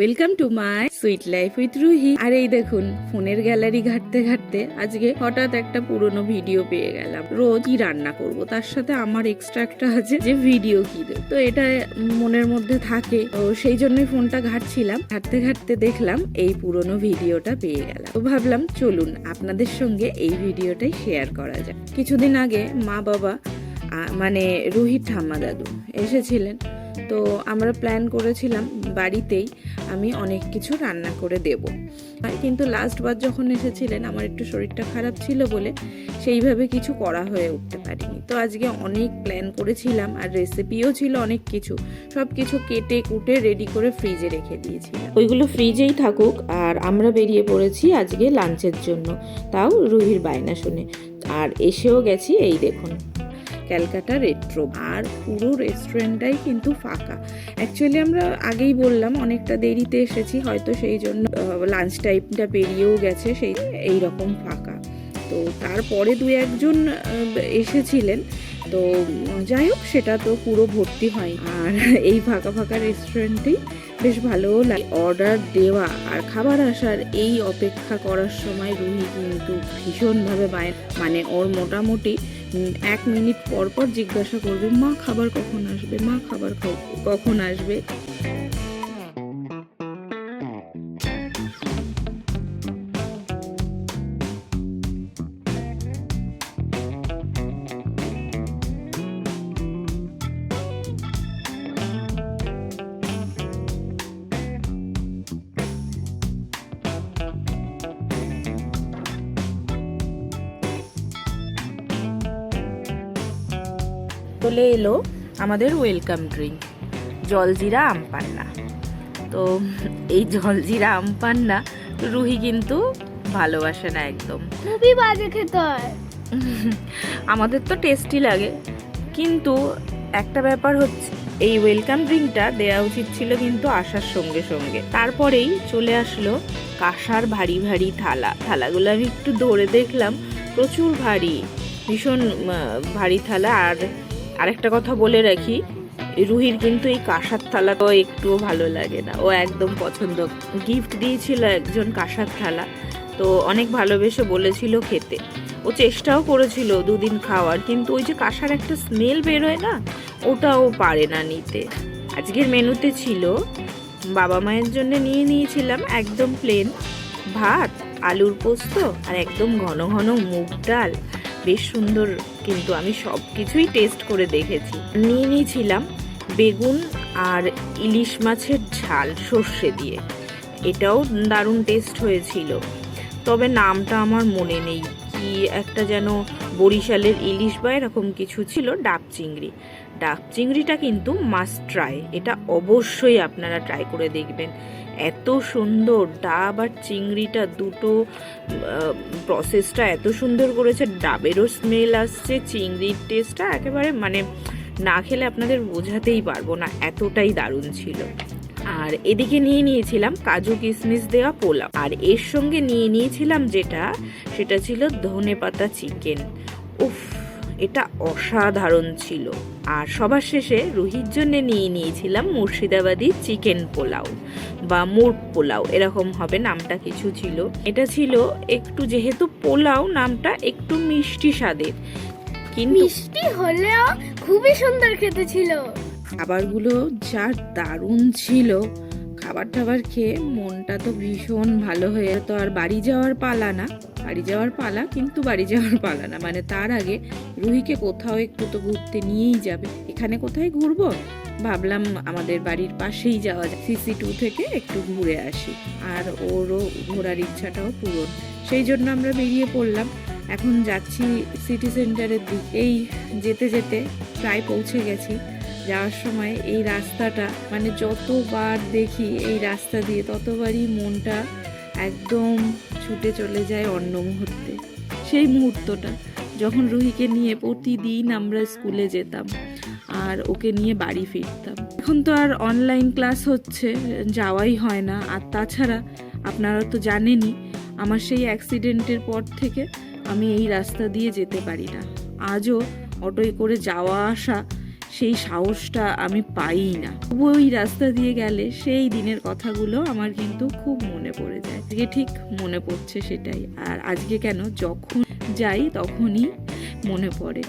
Welcome to my sweet life with Ruhi. আর এই দেখুন, ফোনের গ্যালারি ঘাটতে ঘাটতে আজকে হঠাৎ একটা পুরনো ভিডিও পেয়ে গেলাম। রোজ কি রান্না করব, তার সাথে আমার এক্সট্রা একটা আছে যে ভিডিও কি দেব, তো এটা মনের মধ্যে থাকে। তো সেই জন্যই ফোনটা ঘাটছিলাম, ঘাটতে ঘাটতে দেখলাম এই পুরনো ভিডিওটা পেয়ে গেলাম। তো ভাবলাম চলুন আপনাদের সঙ্গে এই ভিডিওটাই শেয়ার করা যায়। কিছুদিন আগে মা বাবা মানে রুহির ঠাম্মা দাদু এসেছিলেন। তো আমরা প্ল্যান করেছিলাম বাড়িতেই আমি অনেক কিছু রান্না করে দেব, কিন্তু লাস্টবার যখন এসেছিলেন আমার একটু শরীরটা খারাপ ছিল বলে সেইভাবে কিছু করা হয়ে উঠতে পারিনি। তো আজকে অনেক প্ল্যান করেছিলাম আর রেসিপিও ছিল অনেক কিছু, সব কিছু কেটে কুটে রেডি করে ফ্রিজে রেখে দিয়েছিলাম। ওইগুলো ফ্রিজেই থাকুক, আর আমরা বেরিয়ে পড়েছি আজকে লাঞ্চের জন্য, তাও রুহির বায়না শুনে। আর এসেও গেছি, এই দেখুন ক্যালকাটা রেট্রো। আর পুরো রেস্টুরেন্টটাই কিন্তু ফাঁকা। অ্যাকচুয়ালি আমরা আগেই বললাম অনেকটা দেরিতে এসেছি, হয়তো সেই জন্য লাঞ্চ টাইমটা পেরিয়েও গেছে, সেই এইরকম ফাঁকা। তো তারপরে দু একজন এসেছিলেন, তো যাই হোক সেটা তো পুরো ভর্তি হয়। আর এই ফাঁকা ফাঁকা রেস্টুরেন্টেই বেশ ভালোও লাগে। অর্ডার দেওয়া আর খাবার আসার এই অপেক্ষা করার সময় রুহি কিন্তু ভীষণভাবে মানে ওর মোটামুটি 1 মিনিট পর পর জিজ্ঞাসা করবে, মা খাবার কখন আসবে, মা খাবার কখন আসবে। চলে এলো আমাদের ওয়েলকাম ড্রিঙ্ক, জলজিরা আম পান্না। তো এই জলজিরা আম পান্না রুহি কিন্তু ভালোবাসে না একদম, খুবই বাজে খেতে হয়। আমাদের তো টেস্টি লাগে, কিন্তু একটা ব্যাপার হচ্ছে এই ওয়েলকাম ড্রিঙ্কটা দেওয়া উচিত ছিল কিন্তু আসার সঙ্গে সঙ্গে। তারপরেই চলে আসলো কাঁসার ভারী ভারী থালাগুলো আমি একটু ধরে দেখলাম, প্রচুর ভারী, ভীষণ ভারী থালা। আর আরেকটা কথা বলে রাখি, রুহির কিন্তু এই কাঁসার থালা তো একটুও ভালো লাগে না, ও একদম পছন্দ। গিফট দিয়েছিল একজন কাঁসার থালা, তো অনেক ভালোবেসে বলেছিল খেতে। ও চেষ্টাও করেছিল 2 দিন খাওয়ার, কিন্তু ওই যে কাঁসার একটা স্মেল বেরোয় না, ওটা ও পারে না নিতে। আজকের মেনুতে ছিল, বাবা মায়ের জন্য নিয়ে নিয়েছিলাম একদম প্লেন ভাত, আলুর পোস্ত আর একদম ঘন ঘন মুগ ডাল, বেশ সুন্দর। কিন্তু আমি সব কিছুই টেস্ট করে দেখেছি। নিয়ে নিয়েছিলাম বেগুন আর ইলিশ মাছের ঝাল সর্ষে দিয়ে, এটাও দারুণ টেস্ট হয়েছিল। তবে নামটা আমার মনে নেই, কি একটা যেন বরিশালের ইলিশ বা এরকম কিছু ছিল। ডাব চিংড়িটা কিন্তু মাস্ট ট্রাই, এটা অবশ্যই আপনারা ট্রাই করে দেখবেন। এত সুন্দর ডাব আর চিংড়িটা দুটো প্রসেসটা এত সুন্দর করেছে, ডাবেরও স্মেল আসছে, চিংড়ির টেস্টটা একেবারে মানে না খেলে আপনাদের বোঝাতেই পারবো না, এতটাই দারুণ ছিল। আর এদিকে নিয়ে নিয়েছিলাম কাজু কিশমিশ দেওয়া পোলাও, আর এর সঙ্গে নিয়ে নিয়েছিলাম সেটা ছিল ধনেপাতা চিকেন। উফ, এটা অসাধারণ ছিল। আর সবার শেষে রুহির জন্য নিয়ে নিয়েছিলাম মুর্শিদাবাদি চিকেন পোলাও বা মুর্গ পোলাও, এরকম হবে নামটা কিছু ছিল। এটা ছিল একটু, যেহেতু পোলাও নামটা একটু মিষ্টি স্বাদের, কিন্তু মিষ্টি হলেও খুবই সুন্দর খেতে ছিল। খাবারগুলো যা দারুণ ছিল, খাবার টাবার খেয়ে মনটা তো ভীষণ ভালো হয়ে। তো আর বাড়ি যাওয়ার পালা না, কিন্তু বাড়ি যাওয়ার পালা না, মানে তার আগে রুহিকে কোথাও একটু তো ঘুরতে নিয়েই যাবে। এখানে কোথায় ঘুরবো, ভাবলাম আমাদের বাড়ির পাশেই যাওয়া যায়, CC2 থেকে একটু ঘুরে আসি, আর ওরও ঘোরার ইচ্ছাটাও পূরণ। সেই জন্য আমরা বেরিয়ে পড়লাম। এখন যাচ্ছি সিটি সেন্টারের দিকে। এই যেতে যেতে প্রায় পৌঁছে গেছি। যাওয়ার সময় এই রাস্তাটা, মানে যতবার দেখি এই রাস্তা দিয়ে ততবারই মনটা একদম ছুটে চলে যায় অন্য মুহূর্তে। সেই মুহূর্তটা যখন রুহিকে নিয়ে প্রতিদিন আমরা স্কুলে যেতাম আর ওকে নিয়ে বাড়ি ফিরতাম। এখন তো আর অনলাইন ক্লাস হচ্ছে, যাওয়াই হয় না। আর তাছাড়া আপনারা তো জানেনই, আমার সেই অ্যাক্সিডেন্টের পর থেকে আমি এই রাস্তা দিয়ে যেতে পারি না। আজও অটোয় করে যাওয়া আসা সেই সাহসটা আমি পাই না। ওই রাস্তা দিয়ে গেলে সেই দিনের কথাগুলো আমার কিন্তু খুব মনে পড়ে যায়। আজকে ঠিক মনে পড়ছে সেটাই। আর আজকে কেন, যখন যাই তখনই মনে পড়ে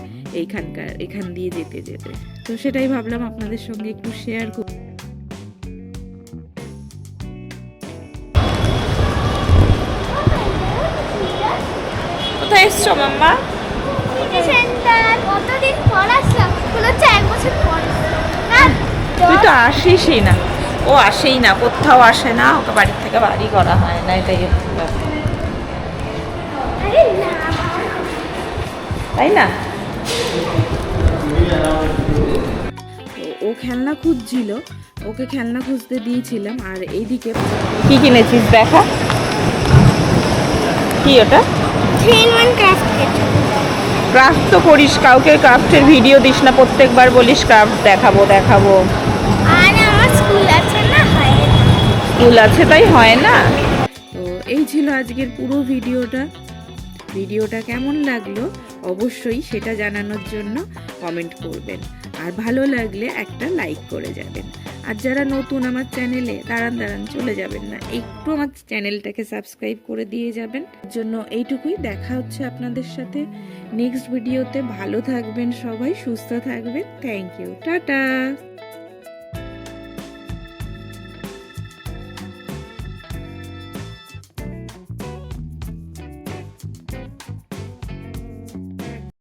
এখান দিয়ে যেতে যেতে। তো সেটাই ভাবলাম আপনাদের সঙ্গে একটু শেয়ার করি। কোথায় এসছো মাম্মা? কতদিন পর আসলাম, মনে হচ্ছে 1 বছর পর। তুই তো আসিসই না। ও আসেই না, কোথাও আসে না, ওকে বাড়ির থেকে বাড়ি করা হয় না, এটাই হচ্ছে ব্যাপার। আরে না, তাই না? তো ও খেলনা খুঁজছিল, ওকে খেলনা খুঁজতে দিয়েছিলাম। আর এইদিকে কি কিনেছিস দেখা? কি ওটা? 3-in-1 craft kit. ক্রাফট তো করিস, কাউকে ক্রাফটের ভিডিও দিস না, প্রত্যেকবার বলিস ক্রাফট দেখাবো দেখাবো। আর আমার স্কুল আছে না, হয় না। স্কুল আছে তাই হয় না। তো এই ছিল আজকের পুরো ভিডিওটা কেমন লাগলো অবশ্যই সেটা জানানোর জন্য কমেন্ট করবেন। আর ভালো লাগলে একটা লাইক করে যাবেন। আর যারা নতুন আমার চ্যানেলে, দাঁড়ান চলে যাবেন না, একটু আমার চ্যানেলটাকে সাবস্ক্রাইব করে দিয়ে যাবেন। জন্য এইটুকুই, দেখা হচ্ছে আপনাদের সাথে নেক্সট ভিডিওতে। ভালো থাকবেন সবাই, সুস্থ থাকবেন। Thank you, tata.